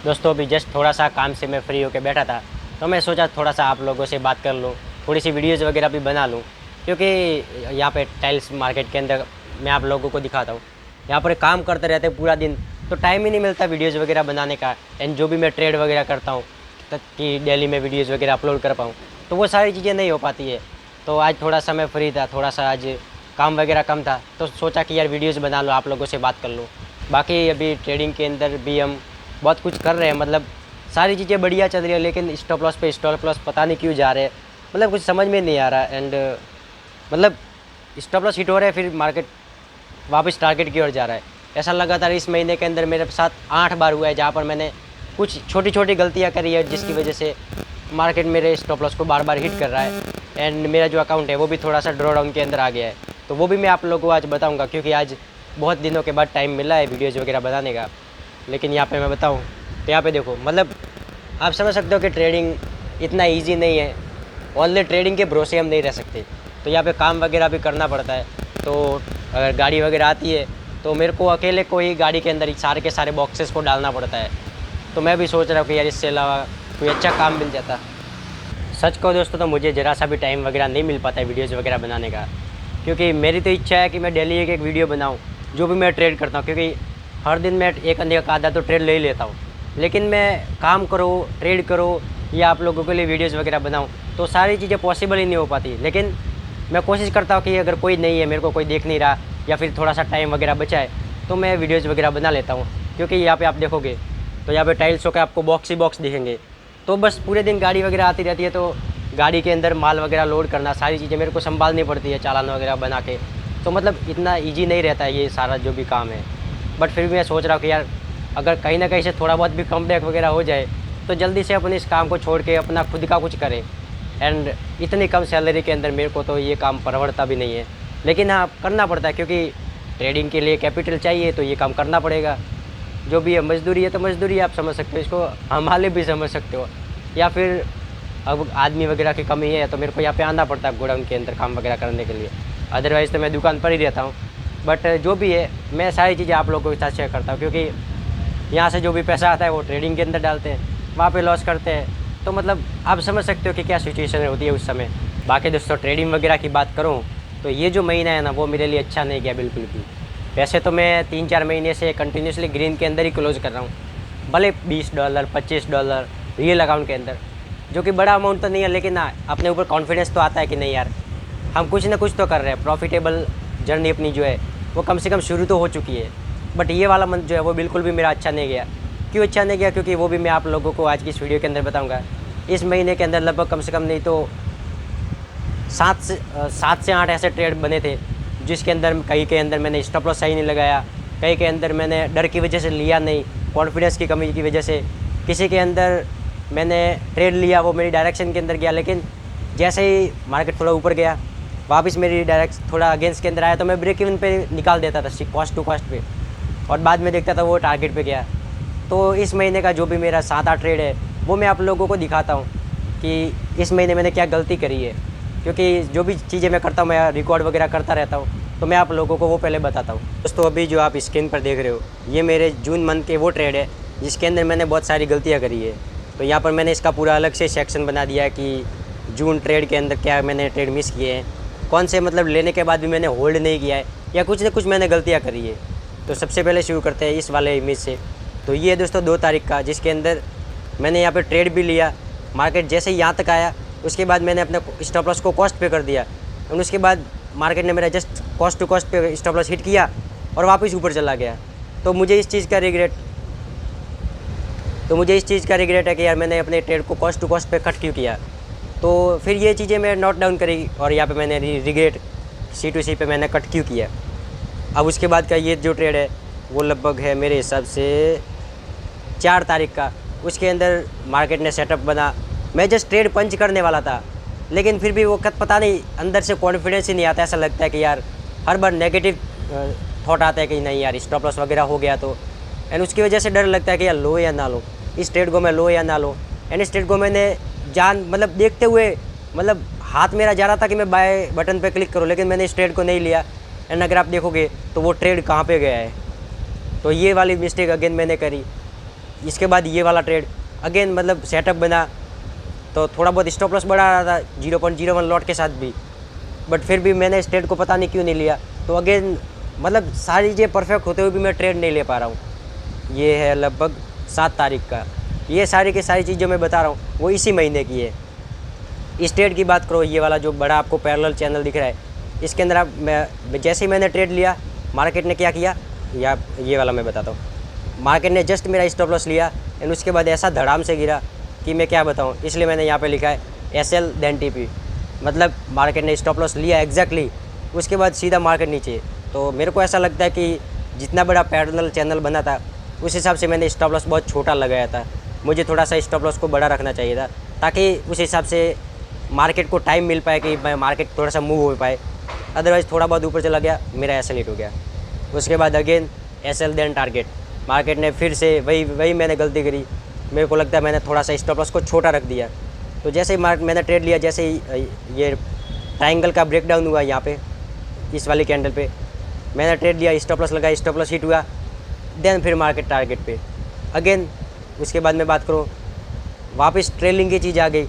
दोस्तों अभी जस्ट थोड़ा सा काम से मैं फ्री होकर बैठा था, तो मैं सोचा थोड़ा सा आप लोगों से बात कर लूँ, थोड़ी सी वीडियोज़ वगैरह भी बना लूँ। क्योंकि यहाँ पे टाइल्स मार्केट के अंदर मैं आप लोगों को दिखाता हूँ, यहाँ पर काम करते रहते हैं पूरा दिन, तो टाइम ही नहीं मिलता वीडियोज़ वगैरह बनाने का। एंड जो भी मैं ट्रेड वगैरह करता हूँ कि डेली में वीडियोज़ वगैरह अपलोड कर पाऊँ, तो वो सारी चीज़ें नहीं हो पाती है। तो आज थोड़ा सा मैं फ्री था, थोड़ा सा आज काम वगैरह कम था, तो सोचा कि यार वीडियोज़ बना लो, आप लोगों से बात कर लूँ। बाकी अभी ट्रेडिंग के अंदर भी हम बहुत कुछ कर रहे हैं, मतलब सारी चीज़ें बढ़िया चल रही है, लेकिन स्टॉप लॉस पे स्टॉप लॉस पता नहीं क्यों जा रहे हैं, मतलब कुछ समझ में नहीं आ रहा। एंड मतलब स्टॉप लॉस हिट हो रहा है, फिर मार्केट वापस टारगेट की ओर जा रहा है। ऐसा लगातार इस महीने के अंदर मेरे साथ 8 बार हुआ है जहाँ पर मैंने कुछ छोटी छोटी गलतियाँ करी है, जिसकी वजह से मार्केट मेरे स्टॉप लॉस को बार बार हिट कर रहा है। एंड मेरा जो अकाउंट है वो भी थोड़ा सा ड्रॉ डाउन के अंदर आ गया है, तो वो भी मैं आप लोगों को आज बताऊँगा, क्योंकि आज बहुत दिनों के बाद टाइम मिला है वीडियोज़ वगैरह बनाने का। लेकिन यहाँ पे मैं बताऊँ तो यहाँ पे देखो, मतलब आप समझ सकते हो कि ट्रेडिंग इतना इजी नहीं है। ओनली ट्रेडिंग के भरोसे हम नहीं रह सकते, तो यहाँ पे काम वगैरह भी करना पड़ता है। तो अगर गाड़ी वगैरह आती है तो मेरे को अकेले को ही गाड़ी के अंदर सारे के सारे बॉक्सेस को डालना पड़ता है। तो मैं भी सोच रहा हूँ कि यार इससे अलावा कोई अच्छा काम मिल जाता। सच कहो दोस्तों, तो मुझे ज़रा सा भी टाइम वगैरह नहीं मिल पाता है वीडियोज़ वगैरह बनाने का, क्योंकि मेरी तो इच्छा है कि मैं डेली एक एक वीडियो बनाऊँ जो भी मैं ट्रेड करता हूँ, क्योंकि हर दिन मैं एक अंधे का आधा तो ट्रेड ले ही लेता हूँ। लेकिन मैं काम करूँ, ट्रेड करूँ या आप लोगों के लिए वीडियोज़ वगैरह बनाऊँ, तो सारी चीज़ें पॉसिबल ही नहीं हो पाती। लेकिन मैं कोशिश करता हूँ कि अगर कोई नहीं है, मेरे को कोई देख नहीं रहा, या फिर थोड़ा सा टाइम वगैरह बचा है, तो मैं वीडियोज़ वगैरह बना लेता हूँ। क्योंकि यहाँ पे आप देखोगे तो यहाँ पे टाइल्सों के आपको बॉक्स ही बॉक्स दिखेंगे, तो बस पूरे दिन गाड़ी वगैरह आती रहती है, तो गाड़ी के अंदर माल वगैरह लोड करना, सारी चीज़ें मेरे को संभालनी पड़ती है, चालान वगैरह बना के। तो मतलब इतना ईजी नहीं रहता है ये सारा जो भी काम है। बट फिर भी मैं सोच रहा हूँ कि यार अगर कहीं ना कहीं से थोड़ा बहुत भी कम बैक वगैरह हो जाए, तो जल्दी से अपन इस काम को छोड़ के अपना खुद का कुछ करें। एंड इतनी कम सैलरी के अंदर मेरे को तो ये काम परवड़ता भी नहीं है, लेकिन हाँ करना पड़ता है, क्योंकि ट्रेडिंग के लिए कैपिटल चाहिए, तो ये काम करना पड़ेगा। जो भी है मजदूरी है तो मजदूरी आप समझ सकते हो, इसको हमारे भी समझ सकते हो। या फिर अब आदमी वगैरह की कमी है तो मेरे को यहाँ पे आना पड़ता है गोडाउन के अंदर काम वगैरह करने के लिए, अदरवाइज़ तो मैं दुकान पर ही रहता हूँ। बट जो भी है मैं सारी चीज़ें आप लोगों के साथ शेयर करता हूँ, क्योंकि यहाँ से जो भी पैसा आता है वो ट्रेडिंग के अंदर डालते हैं, वहाँ पे लॉस करते हैं। तो मतलब आप समझ सकते हो कि क्या सिचुएशन होती है उस समय। बाकी दोस्तों ट्रेडिंग वगैरह की बात करूँ तो ये जो महीना है ना, वो मेरे लिए अच्छा नहीं गया बिल्कुल भी। वैसे तो मैं 3-4 महीने से कंटिन्यूसली ग्रीन के अंदर ही क्लोज़ कर रहा हूँ, भले $20 $25 रियल अकाउंट के अंदर, जो कि बड़ा अमाउंट तो नहीं है, लेकिन हाँ अपने ऊपर कॉन्फिडेंस तो आता है कि नहीं यार हम कुछ ना कुछ तो कर रहे हैं। प्रॉफिटेबल जर्नी अपनी जो है वो कम से कम शुरू तो हो चुकी है। बट ये वाला मंथ जो है वो बिल्कुल भी मेरा अच्छा नहीं गया। क्यों अच्छा नहीं गया? क्योंकि वो भी मैं आप लोगों को आज की इस वीडियो के अंदर बताऊंगा। इस महीने के अंदर लगभग कम से कम नहीं तो 7 से 8 ऐसे ट्रेड बने थे, जिसके अंदर कहीं के अंदर मैंने स्टॉप लॉस सही नहीं लगाया, कहीं के अंदर मैंने डर की वजह से लिया नहीं, कॉन्फिडेंस की कमी की वजह से, किसी के अंदर मैंने ट्रेड लिया वो मेरी डायरेक्शन के अंदर गया, लेकिन जैसे ही मार्केट थोड़ा ऊपर गया वापस मेरी डायरेक्ट थोड़ा अगेंस्ट के अंदर आया, तो मैं ब्रेक इवन पे निकाल देता था कॉस्ट टू कॉस्ट पे, और बाद में देखता था वो टारगेट पे गया। तो इस महीने का जो भी मेरा 7-8 ट्रेड है वो मैं आप लोगों को दिखाता हूँ कि इस महीने मैंने क्या गलती करी है, क्योंकि जो भी चीज़ें मैं करता हूँ मैं रिकॉर्ड वगैरह करता रहता हूँ, तो मैं आप लोगों को वो पहले बताता हूँ। दोस्तों अभी जो आप स्क्रीन पर देख रहे हो ये मेरे जून मंथ के वो ट्रेड है जिसके अंदर मैंने बहुत सारी गलतियाँ करी है। तो यहाँ पर मैंने इसका पूरा अलग से सेक्शन बना दिया है कि जून ट्रेड के अंदर क्या मैंने ट्रेड मिस किए हैं, कौन से मतलब लेने के बाद भी मैंने होल्ड नहीं किया है, या कुछ ना कुछ मैंने गलतियाँ करी है। तो सबसे पहले शुरू करते हैं इस वाले इमेज से। तो ये है दोस्तों 2 तारीख का, जिसके अंदर मैंने यहाँ पे ट्रेड भी लिया। मार्केट जैसे ही यहाँ तक आया उसके बाद मैंने अपने स्टॉप लॉस को कॉस्ट पे कर दिया, और उसके बाद मार्केट ने मेरा जस्ट कॉस्ट टू कॉस्ट पे स्टॉप लॉस हिट किया और वापस ऊपर चला गया। तो मुझे इस चीज़ का रिग्रेट है कि यार मैंने अपने ट्रेड को कॉस्ट टू कॉस्ट पे कट क्यों किया। तो फिर ये चीज़ें मैं नोट डाउन करी, और यहाँ पे मैंने रिग्रेट C2C पे मैंने कट क्यों किया। अब उसके बाद का ये जो ट्रेड है वो लगभग है मेरे हिसाब से 4 तारीख का। उसके अंदर मार्केट ने सेटअप बना, मैं जस्ट ट्रेड पंच करने वाला था, लेकिन फिर भी वो पता नहीं अंदर से कॉन्फिडेंस ही नहीं आता। ऐसा लगता है कि यार हर बार नेगेटिव थॉट आता है कि नहीं यार स्टॉप लॉस वगैरह हो गया तो, एंड उसकी वजह से डर लगता है कि यार लो या ना लो, इस ट्रेड को मैं लो या ना लो। एंड इस ट्रेड को मैंने मतलब देखते हुए मतलब हाथ मेरा जा रहा था कि मैं बाय बटन पे क्लिक करूँ, लेकिन मैंने इस ट्रेड को नहीं लिया। एंड अगर आप देखोगे तो वो ट्रेड कहाँ पे गया है। तो ये वाली मिस्टेक अगेन मैंने करी। इसके बाद ये वाला ट्रेड अगेन मतलब सेटअप बना, तो थोड़ा बहुत स्टॉप लॉस बढ़ा रहा था 0.01 लॉट के साथ भी, बट फिर भी मैंने इस ट्रेड को पता नहीं क्यों नहीं लिया। तो अगेन मतलब सारी चीज़ें परफेक्ट होते हुए भी मैं ट्रेड नहीं ले पा रहा हूँ। ये है लगभग 7 तारीख का, ये सारी की सारी चीज़ जो मैं बता रहा हूँ वो इसी महीने की है। इस ट्रेड की बात करो, ये वाला जो बड़ा आपको पैरेलल चैनल दिख रहा है, इसके अंदर आप जैसे ही मैंने ट्रेड लिया, मार्केट ने क्या किया, या ये वाला मैं बताता हूँ। मार्केट ने जस्ट मेरा स्टॉप लॉस लिया एंड उसके बाद ऐसा धड़ाम से गिरा कि मैं क्या बताऊँ, इसलिए मैंने यहाँ पे लिखा है SL देन TP। मतलब मार्केट ने स्टॉप लॉस लिया एग्जैक्टली, उसके बाद सीधा मार्केट नीचे। तो मेरे को ऐसा लगता है कि जितना बड़ा पैरेलल चैनल बना था उस हिसाब से मैंने स्टॉप लॉस बहुत छोटा लगाया था। मुझे थोड़ा सा स्टॉप लॉस को बड़ा रखना चाहिए था, ताकि उस हिसाब से मार्केट को टाइम मिल पाए कि मैं मार्केट थोड़ा सा मूव हो पाए। अदरवाइज़ थोड़ा बहुत ऊपर चला गया, मेरा SL हिट हो गया। उसके बाद again SL then target, market ने फिर से वही मैंने गलती करी। मेरे को लगता है मैंने थोड़ा सा स्टॉप लॉस को छोटा रख दिया। तो जैसे ही मैंने ट्रेड लिया, जैसे ही ये ट्रायंगल का ब्रेकडाउन हुआ यहाँ पे इस वाली कैंडल पे, मैंने ट्रेड लिया, स्टॉप लॉस लगाया, स्टॉप लॉस हिट हुआ, देन फिर मार्केट टारगेट पे अगेन। उसके बाद मैं बात करूँ, वापस ट्रेलिंग की चीज़ आ गई,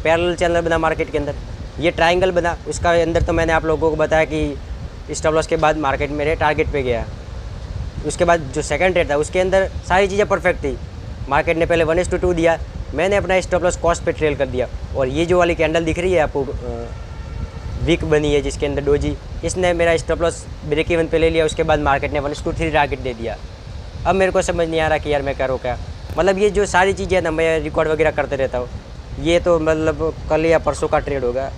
पैरेलल चैनल बना मार्केट के अंदर, ये ट्रायंगल बना। उसका अंदर तो मैंने आप लोगों को बताया कि स्टॉप लॉस के बाद मार्केट मेरे टारगेट पे गया। उसके बाद जो सेकंड ट्रेड था उसके अंदर सारी चीज़ें परफेक्ट थी। मार्केट ने पहले 1:2 दिया, मैंने अपना स्टॉप लॉस कॉस्ट पे ट्रेल कर दिया। और ये जो वाली कैंडल दिख रही है आपको, वीक बनी है जिसके अंदर डोजी, इसने मेरा स्टॉप लॉस ब्रेक इवन पे ले लिया। उसके बाद मार्केट ने 1:3 टारगेट दे दिया। अब मेरे को समझ नहीं आ रहा कि यार मैं करूँ क्या। मतलब ये जो सारी चीज़ें ना, मैं रिकॉर्ड वगैरह करते रहता हूँ। ये तो मतलब कल या परसों का ट्रेड होगा,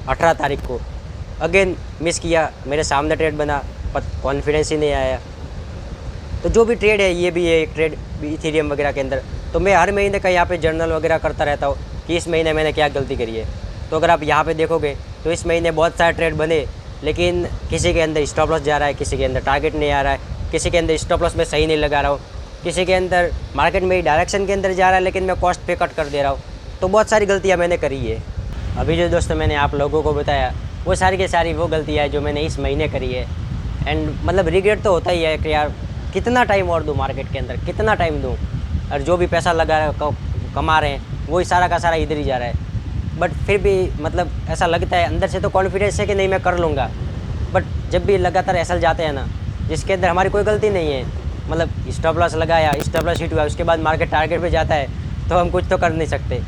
18 तारीख को अगेन मिस किया। मेरे सामने ट्रेड बना, कॉन्फिडेंस ही नहीं आया। तो जो भी ट्रेड है, ये भी है एक ट्रेड इथेरियम वगैरह के अंदर। तो मैं हर महीने का यहाँ पे जर्नल वगैरह करता रहता हूँ कि इस महीने मैंने क्या गलती करी है। तो अगर आप यहाँ पे देखोगे तो इस महीने बहुत सारे ट्रेड बने, लेकिन किसी के अंदर स्टॉप लॉस जा रहा है, किसी के अंदर टारगेट नहीं आ रहा है, किसी के अंदर स्टॉप लॉस मैं सही नहीं लगा रहा हूँ, किसी के अंदर मार्केट मेरी डायरेक्शन के अंदर जा रहा है लेकिन मैं कॉस्ट पे कट कर दे रहा हूँ। तो बहुत सारी गलतियाँ मैंने करी है। अभी जो दोस्तों मैंने आप लोगों को बताया वो सारी की सारी वो गलतियाँ हैं जो मैंने इस महीने करी है। एंड मतलब रिग्रेट तो होता ही है कि यार कितना टाइम और दूँ मार्केट के अंदर, कितना टाइम दूँ, और जो भी पैसा लगा कमा रहे हैं वही सारा का सारा इधर ही जा रहा है। बट फिर भी मतलब ऐसा लगता है अंदर से, तो कॉन्फिडेंस है कि नहीं मैं कर लूँगा। बट जब भी लगातार ऐसा जाते हैं ना, जिसके अंदर हमारी कोई गलती नहीं है, मतलब स्टॉप लॉस लगाया, स्टॉप लॉस हिट हुआ, उसके बाद मार्केट टारगेट पे जाता है, तो हम कुछ तो कर नहीं सकते।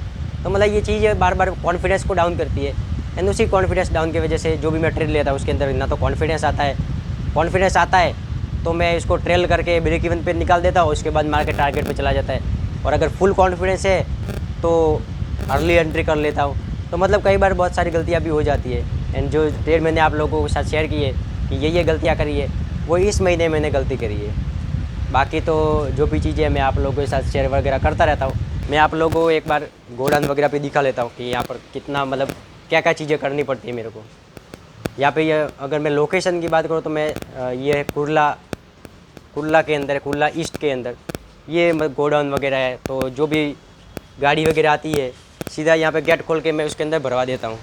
तो मतलब ये चीज़ें बार बार कॉन्फिडेंस को डाउन करती है। एंड उसी कॉन्फिडेंस डाउन की वजह से जो भी मैं ट्रेड लेता हूँ उसके अंदर ना तो कॉन्फिडेंस आता है तो मैं इसको ट्रेल करके ब्रेक इवन पे निकाल देता हूँ। उसके बाद मार्केट टारगेट पे चला जाता है। और अगर फुल कॉन्फिडेंस है तो अर्ली एंट्री कर लेता हूँ। तो मतलब कई बार बहुत सारी गलतियाँ भी हो जाती है। एंड जो ट्रेड मैंने आप लोगों के साथ शेयर की है कि ये गलतियाँ करी है, वो इस महीने मैंने गलती करी है। बाकी तो जो भी चीज़ें मैं आप लोगों के साथ शेयर वगैरह करता रहता हूँ। मैं आप लोगों को एक बार गोडाउन वगैरह पे दिखा लेता हूँ कि यहाँ पर कितना मतलब क्या क्या चीज़ें करनी पड़ती है मेरे को। यहाँ पे ये अगर मैं लोकेशन की बात करूँ तो मैं ये कुर्ला के अंदर, कुर्ला ईस्ट के अंदर ये गोडाउन वगैरह है। तो जो भी गाड़ी वगैरह आती है सीधा यहाँ पे गेट खोल के मैं उसके अंदर भरवा देता हूँ।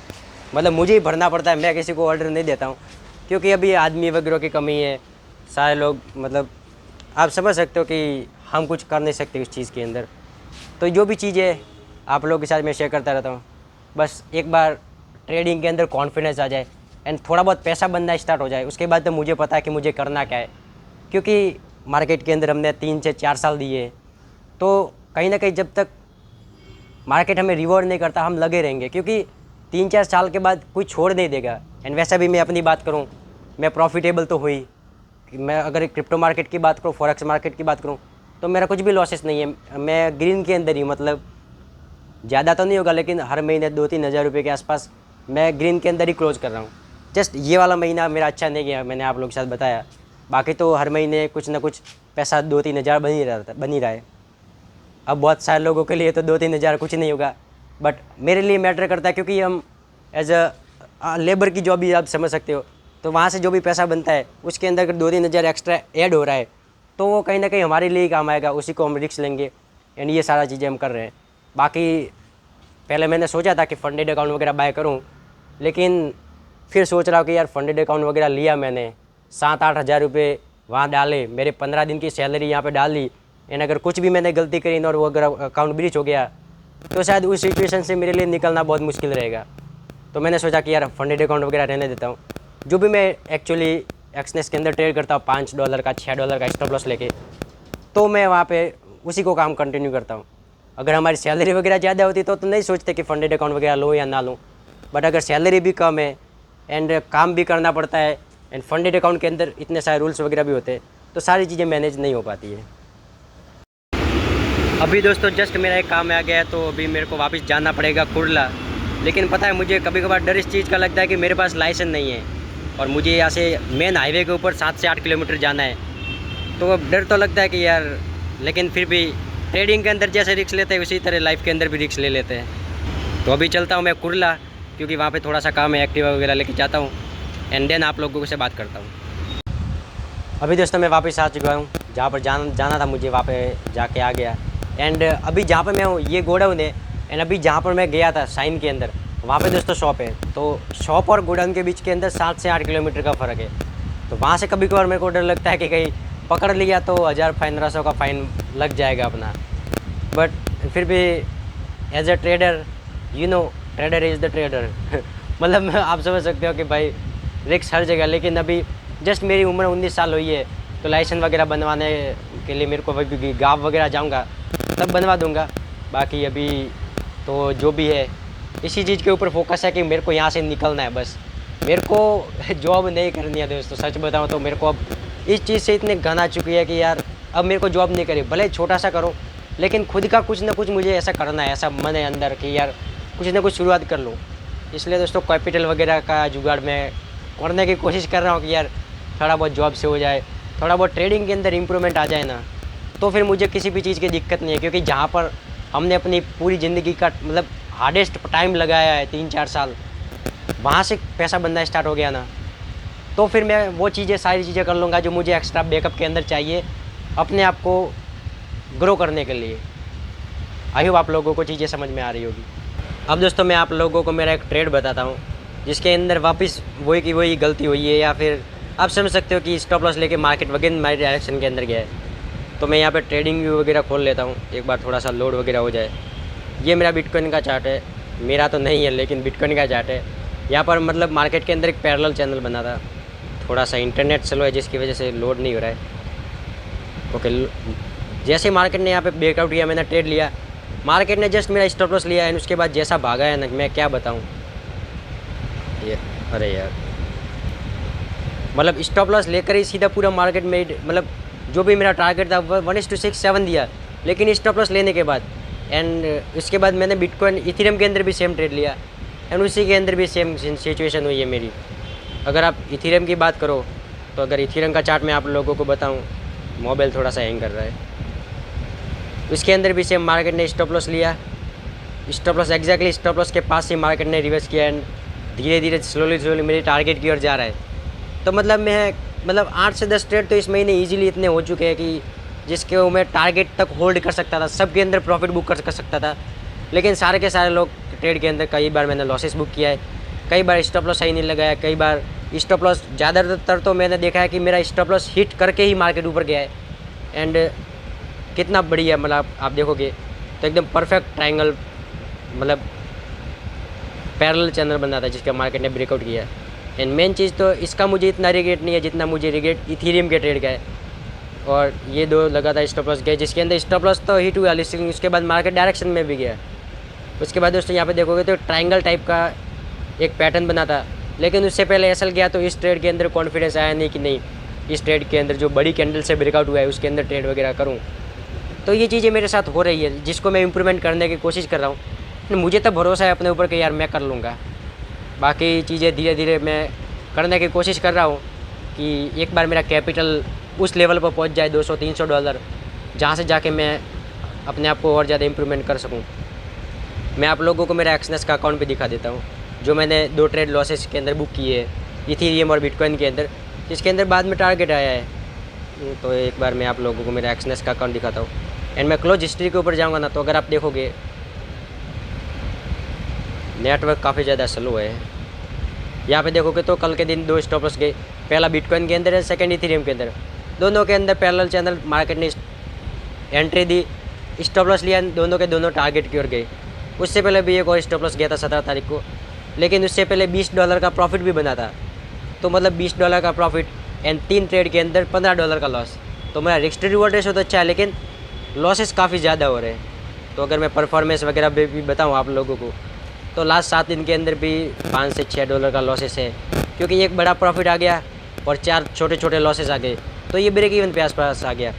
मतलब मुझे ही भरना पड़ता है, मैं किसी को ऑर्डर नहीं देता हूँ, क्योंकि अभी आदमी वगैरह की कमी है। सारे लोग मतलब आप समझ सकते हो कि हम कुछ कर नहीं सकते उस चीज़ के अंदर। तो जो भी चीज़ें आप लोगों के साथ मैं शेयर करता रहता हूँ, बस एक बार ट्रेडिंग के अंदर कॉन्फिडेंस आ जाए एंड थोड़ा बहुत पैसा बनना स्टार्ट हो जाए, उसके बाद तो मुझे पता है कि मुझे करना क्या है। क्योंकि मार्केट के अंदर हमने 3 से 4 साल दिए, तो कहीं ना कहीं जब तक मार्केट हमें रिवॉर्ड नहीं करता हम लगे रहेंगे, क्योंकि 3-4 साल के बाद कोई छोड़ नहीं देगा। एंड वैसा भी मैं अपनी बात करूँ, मैं प्रॉफिटेबल तो हुई। मैं अगर क्रिप्टो मार्केट की बात करूँ, फॉरेक्स मार्केट की बात करूँ, तो मेरा कुछ भी लॉसेस नहीं है। मैं ग्रीन के अंदर ही, मतलब ज़्यादा तो नहीं होगा लेकिन हर महीने 2-3 हज़ार रुपये के आसपास मैं ग्रीन के अंदर ही क्लोज कर रहा हूँ। जस्ट ये वाला महीना मेरा अच्छा नहीं गया, मैंने आप लोगों के साथ बताया। बाकी तो हर महीने कुछ ना कुछ पैसा 2-3 हज़ार बन ही रहा है। अब बहुत सारे लोगों के लिए तो 2-3 हज़ार कुछ नहीं होगा, बट मेरे लिए मैटर करता है, क्योंकि हम एज अ लेबर की जॉब भी आप समझ सकते हो। तो वहाँ से जो भी पैसा बनता है उसके अंदर अगर 2-3 हज़ार एक्स्ट्रा ऐड हो रहा है तो वो कहीं ना कहीं हमारे लिए ही काम आएगा, उसी को हम रिस्क लेंगे। एंड ये सारा चीज़ें हम कर रहे हैं। बाकी पहले मैंने सोचा था कि फंडेड अकाउंट वगैरह बाय करूं, लेकिन फिर सोच रहा हूँ कि यार फंडेड अकाउंट वगैरह लिया मैंने, 7-8 हज़ार रुपये वहाँ डाले, मेरे 15 दिन की सैलरी यहाँ पे डाल ली, एंड अगर कुछ भी मैंने गलती करी और वो अगर अकाउंट ब्रीच हो गया तो शायद उस सिचुएशन से मेरे लिए निकलना बहुत मुश्किल रहेगा। तो मैंने सोचा कि यार फंडेड अकाउंट वगैरह रहने देता हूँ। जो भी मैं एक्चुअली एक्सनेस के अंदर ट्रेड करता हूँ $5 का $6 का स्टॉप लॉस लेके, तो मैं वहाँ पे उसी को काम कंटिन्यू करता हूँ। अगर हमारी सैलरी वगैरह ज़्यादा होती तो नहीं सोचते कि फंडेड अकाउंट वगैरह लो या ना लो, बट अगर सैलरी भी कम है एंड काम भी करना पड़ता है एंड फंडेड अकाउंट के अंदर इतने सारे रूल्स वगैरह भी होते हैं, तो सारी चीज़ें मैनेज नहीं हो पाती है। अभी दोस्तों जस्ट मेरा एक काम आ गया है, तो अभी मेरे को वापस जाना पड़ेगा कुर्ला। लेकिन पता है मुझे कभी कभार डर इस चीज़ का लगता है कि मेरे पास लाइसेंस नहीं है और मुझे यहाँ से मेन हाईवे के ऊपर 7 से 8 किलोमीटर जाना है। तो अब डर तो लगता है कि यार, लेकिन फिर भी ट्रेडिंग के अंदर जैसे रिस्क लेते हैं उसी तरह लाइफ के अंदर भी रिस्क ले लेते हैं। तो अभी चलता हूँ मैं कुर्ला, क्योंकि वहाँ पे थोड़ा सा काम है, एक्टिवा वगैरह लेके जाता हूँ एंड देन आप लोगों से बात करता हूँ। अभी दोस्तों मैं वापस आ चुका हूँ, जहाँ पर जाना था मुझे वहाँ पे जाके आ गया। एंड अभी जहाँ पे मैं हूँ ये गोडाउन है, एंड अभी जहाँ पर मैं गया था साइन के अंदर, वहाँ पे दोस्तों शॉप है। तो शॉप और गोडाउन के बीच के अंदर 7 से 8 किलोमीटर का फ़र्क है। तो वहाँ से कभी कभार मेरे को डर लगता है कि कहीं पकड़ लिया तो 1000-1500 का फ़ाइन लग जाएगा अपना। बट फिर भी as a trader, you know, trader is the trader. मतलब आप समझ सकते हो कि भाई रिस्क हर जगह। लेकिन अभी जस्ट मेरी उम्र 19 साल हुई है, तो लाइसेंस वगैरह बनवाने के लिए मेरे को अभी गाँव वगैरह जाऊँगा तब बनवा दूँगा। बाकी अभी तो जो भी है इसी चीज़ के ऊपर फोकस है कि मेरे को यहाँ से निकलना है बस। मेरे को जॉब नहीं करनी है दोस्तों, सच बताऊँ तो मेरे को अब इस चीज़ से इतने घन आ चुकी है कि यार अब मेरे को जॉब नहीं करी, भले छोटा सा करो लेकिन खुद का कुछ ना कुछ मुझे ऐसा करना है, ऐसा मन है अंदर कि यार कुछ ना कुछ शुरुआत कर लूँ। इसलिए दोस्तों कैपिटल वगैरह का जुगाड़ मैं करने की कोशिश कर रहा हूँ कि यार थोड़ा बहुत जॉब से हो जाए, थोड़ा बहुत ट्रेडिंग के अंदर इम्प्रूवमेंट आ जाए ना, तो फिर मुझे किसी भी चीज़ की दिक्कत नहीं है। क्योंकि जहाँ पर हमने अपनी पूरी ज़िंदगी का मतलब हार्डेस्ट टाइम लगाया है 3-4 साल, वहाँ से पैसा बनना स्टार्ट हो गया ना, तो फिर मैं वो चीज़ें सारी चीज़ें कर लूँगा जो मुझे एक्स्ट्रा बैकअप के अंदर चाहिए अपने आप को ग्रो करने के लिए। आई होप आप लोगों को चीज़ें समझ में आ रही होगी। अब दोस्तों मैं आप लोगों को मेरा एक ट्रेड बताता हूँ जिसके अंदर वापस वही की वही गलती हुई है, या फिर आप समझ सकते हो कि स्टॉप लॉस लेके मार्केट वगैरह मेरी डायरेक्शन के अंदर गया है। तो मैं यहाँ पे ट्रेडिंग व्यू वगैरह खोल लेता हूँ, एक बार थोड़ा सा लोड वगैरह हो जाए। ये मेरा बिटकॉइन का चार्ट है, मेरा तो नहीं है लेकिन बिटकॉइन का चार्ट है। यहाँ पर मतलब मार्केट के अंदर एक पैरेलल चैनल बना था, थोड़ा सा इंटरनेट स्लो है जिसकी वजह से लोड नहीं हो रहा है। ओके, जैसे मार्केट ने यहाँ पे ब्रेकआउट किया मैंने ट्रेड लिया, मार्केट ने जस्ट मेरा स्टॉप लॉस लिया एंड उसके बाद जैसा भागा है ना मैं क्या बताऊँ ये। अरे यार, मतलब स्टॉप लॉस लेकर ही सीधा पूरा मार्केट में मतलब जो भी मेरा टारगेट था 1:6-7 दिया, लेकिन स्टॉप लॉस लेने के बाद एंड उसके बाद मैंने बिटकॉइन इथेरियम के अंदर भी सेम ट्रेड लिया एंड उसी के अंदर भी सेम सिचुएशन हुई है मेरी। अगर आप इथेरियम की बात करो तो अगर इथेरियम का चार्ट मैं आप लोगों को बताऊं, मोबाइल थोड़ा सा हैंग कर रहा है, उसके अंदर भी सेम मार्केट ने स्टॉप लॉस लिया, stop loss exactly stop loss के पास से मार्केट ने रिवर्स किया एंड धीरे धीरे स्लोली मेरी टारगेट की ओर जा रहा है। तो मतलब 8 से 10 ट्रेड तो इस महीने ईजिली इतने हो चुके हैं कि जिसके वो मैं टारगेट तक होल्ड कर सकता था, सबके अंदर प्रॉफिट बुक कर सकता था। लेकिन सारे के सारे लोग ट्रेड के अंदर कई बार मैंने लॉसेस बुक किया है, कई बार स्टॉप लॉस सही नहीं लगाया, कई बार स्टॉप लॉस ज़्यादातर तो मैंने देखा है कि मेरा स्टॉप लॉस हिट करके ही मार्केट ऊपर गया है। एंड कितना बढ़िया, मतलब आप देखोगे तो एकदम परफेक्ट ट्रायंगल मतलब पैरेलल चैनल बना था जिसका मार्केट ने ब्रेकआउट किया। एंड मेन चीज़ तो इसका मुझे इतना रिग्रेट नहीं है जितना मुझे रिग्रेट इथेरियम के ट्रेड का है। और ये दो लगातार स्टॉप लॉस गए जिसके अंदर स्टॉप लॉस तो हिट हुआ, लेकिन उसके बाद मार्केट डायरेक्शन में भी गया। उसके बाद दोस्तों यहाँ पे देखोगे तो ट्रायंगल टाइप का एक पैटर्न बना था, लेकिन उससे पहले एसएल गया तो इस ट्रेड के अंदर कॉन्फिडेंस आया नहीं कि नहीं इस ट्रेड के अंदर जो बड़ी कैंडल से ब्रेकआउट हुआ है उसके अंदर ट्रेड वगैरह करूँ। तो ये चीज़ें मेरे साथ हो रही है जिसको मैं इम्प्रूवमेंट करने की कोशिश कर रहा हूँ। मुझे तो भरोसा है अपने ऊपर कि यार मैं कर लूँगा। बाकी चीज़ें धीरे धीरे मैं करने की कोशिश कर रहा हूँ कि एक बार मेरा कैपिटल उस लेवल पर पहुँच जाए $200-300, जहाँ से जाके मैं अपने आप को और ज़्यादा इम्प्रूवमेंट कर सकूँ। मैं आप लोगों को मेरा एक्सनेस का अकाउंट भी दिखा देता हूँ जो मैंने 2 ट्रेड लॉसेस के अंदर बुक किए हैं इथेरियम और बिटकॉइन के अंदर, जिसके अंदर बाद में टारगेट आया है। तो एक बार मैं आप लोगों को मेरा एक्सनेस का अकाउंट दिखाता हूँ एंड मैं क्लोज हिस्ट्री के ऊपर जाऊँगा ना, तो अगर आप देखोगे नेटवर्क काफ़ी ज़्यादा स्लो है। यहाँ पे देखोगे तो कल के दिन 2 स्टॉप लॉस गए, पहला बिटकॉइन के अंदर है, सेकंड इथेरियम के अंदर, दोनों के अंदर पैरेलल चैनल मार्केट ने एंट्री दी, स्टॉप लॉस लिया, दोनों के दोनों टारगेट की ओर गए। उससे पहले भी एक और स्टॉप लॉस गया था 17 तारीख को, लेकिन उससे पहले $20 का प्रॉफिट भी बना था। तो मतलब $20 का प्रॉफिट एंड 3 ट्रेड के अंदर $15 का लॉस। तो मेरा रिस्क रिवॉर्ड रेशो तो अच्छा है, लेकिन लॉसेस काफ़ी ज़्यादा हो रहे हैं। तो अगर मैं परफॉर्मेंस वगैरह भी बताऊँ आप लोगों को, तो लास्ट 7 दिन के अंदर भी $5 से $6 का लॉसेस है, क्योंकि एक बड़ा प्रॉफिट आ गया और 4 छोटे छोटे लॉसेस आ गए। तो ये ब्रेक इवन पे आसपास आ गया।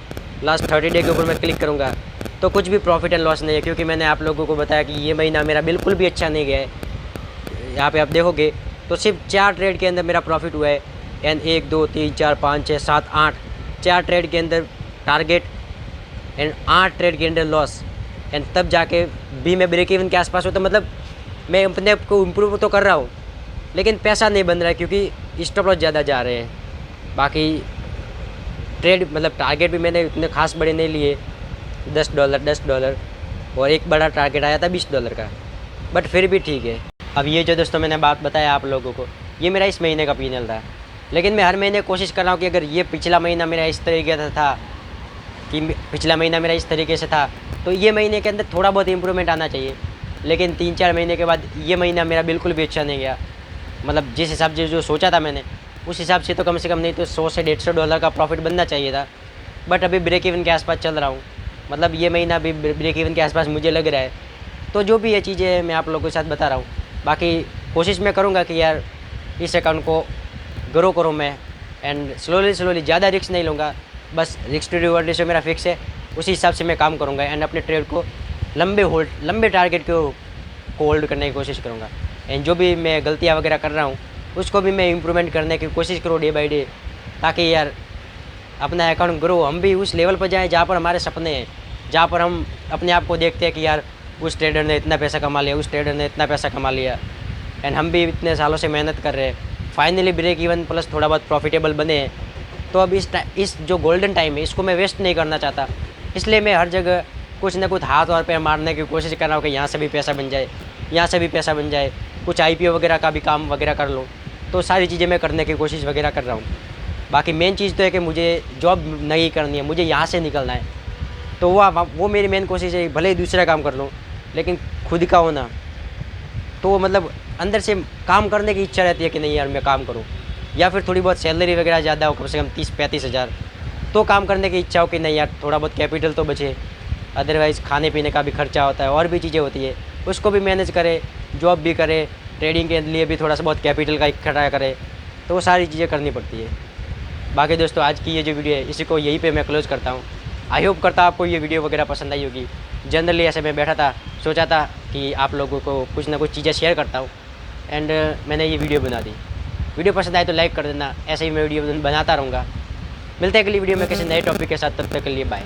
लास्ट 30 डे के ऊपर मैं क्लिक करूँगा तो कुछ भी प्रॉफिट एंड लॉस नहीं है, क्योंकि मैंने आप लोगों को बताया कि ये महीना मेरा बिल्कुल भी अच्छा नहीं गया है। यहाँ पे आप देखोगे तो सिर्फ 4 ट्रेड के अंदर मेरा प्रॉफिट हुआ है एंड 1 2 3 4 5 6 7 8 4 ट्रेड के अंदर टारगेट एंड 8 ट्रेड के अंदर लॉस एंड तब जाके भी मैं ब्रेक इवन के आसपास हूँ। तो मतलब मैं अपने आप को इम्प्रूव तो कर रहा हूँ, लेकिन पैसा नहीं बन रहा है क्योंकि स्टॉप लॉस ज़्यादा जा रहे हैं। बाकी ट्रेड मतलब टारगेट भी मैंने इतने खास बड़े नहीं लिए, $10 और एक बड़ा टारगेट आया था $20 का, बट फिर भी ठीक है। अब ये जो दोस्तों मैंने बात बताया आप लोगों को, ये मेरा इस महीने का P&L था, लेकिन मैं हर महीने कोशिश कर रहा हूँ कि अगर ये पिछला महीना मेरा इस तरीके से था तो ये महीने के अंदर थोड़ा बहुत इम्प्रूवमेंट आना चाहिए। लेकिन 3-4 महीने के बाद ये महीना मेरा बिल्कुल भी अच्छा नहीं गया। मतलब जिस हिसाब से जो सोचा था मैंने, उस हिसाब से तो कम से कम नहीं तो $100 से $150 का प्रॉफिट बनना चाहिए था, बट अभी ब्रेक इवन के आसपास चल रहा हूँ। मतलब ये महीना भी ब्रेक इवन के आसपास मुझे लग रहा है। तो जो भी ये चीज़ें मैं आप लोगों के साथ बता रहा हूँ, बाकी कोशिश मैं करूँगा कि यार इस अकाउंट को ग्रो करूँ मैं एंड स्लोली ज़्यादा रिस्क नहीं लूँगा। बस रिस्क टू रिवॉर्ड रेशियो मेरा फिक्स है, उसी हिसाब से मैं काम करूँगा एंड अपने ट्रेड को लंबे टारगेट को होल्ड करने की कोशिश करूँगा। एंड जो भी मैं गलतियाँ वगैरह कर रहा हूँ उसको भी मैं इम्प्रूवमेंट करने की कोशिश करूँ डे बाई डे, ताकि यार अपना अकाउंट ग्रो, हम भी उस लेवल पर जाएँ जहाँ पर हमारे सपने हैं, जहाँ पर हम अपने आप को देखते हैं कि यार उस ट्रेडर ने इतना पैसा कमा लिया, उस ट्रेडर ने इतना पैसा कमा लिया एंड हम भी इतने सालों से मेहनत कर रहे हैं, फाइनली ब्रेक इवन प्लस थोड़ा बहुत प्रॉफिटेबल बने हैं। तो अब इस जो गोल्डन टाइम है इसको मैं वेस्ट नहीं करना चाहता, इसलिए मैं हर जगह कुछ ना कुछ हाथ और पैर मारने की कोशिश कर रहा हूँ कि यहाँ से भी पैसा बन जाए, यहाँ से भी पैसा बन जाए, कुछ IPO वगैरह का भी काम वगैरह कर लूँ। तो सारी चीज़ें मैं करने की कोशिश वगैरह कर रहा हूँ। बाकी मेन चीज़ तो है कि मुझे जॉब नहीं करनी है, मुझे यहाँ से निकलना है। तो वो मेरी मेन कोशिश है, भले ही दूसरा काम कर लूँ लेकिन खुद का होना। तो मतलब अंदर से काम करने की इच्छा रहती है कि नहीं यार मैं काम करूँ, या फिर थोड़ी बहुत सैलरी वगैरह ज़्यादा हो, कम से कम 30-35 हज़ार, तो काम करने की इच्छा हो कि नहीं यार थोड़ा बहुत कैपिटल तो बचे, अदरवाइज़ खाने पीने का भी खर्चा होता है और भी चीज़ें होती है, उसको भी मैनेज करे, जॉब भी करे, ट्रेडिंग के लिए भी थोड़ा सा बहुत कैपिटल का इकट्ठा करे, तो वो सारी चीज़ें करनी पड़ती है। बाकी दोस्तों आज की ये जो वीडियो है इसी को यहीं पे मैं क्लोज़ करता हूँ। आई होप करता आपको ये वीडियो वगैरह पसंद आई होगी। जनरली ऐसे मैं बैठा था, सोचा था कि आप लोगों को कुछ ना कुछ चीज़ें शेयर करता हूँ एंड मैंने ये वीडियो बना दी। वीडियो पसंद आए तो लाइक कर देना, ऐसे ही मैं वीडियो बनाता रहूँगा। मिलते हैं अगली वीडियो में किसी नए टॉपिक के साथ, तब तक के लिए बाय।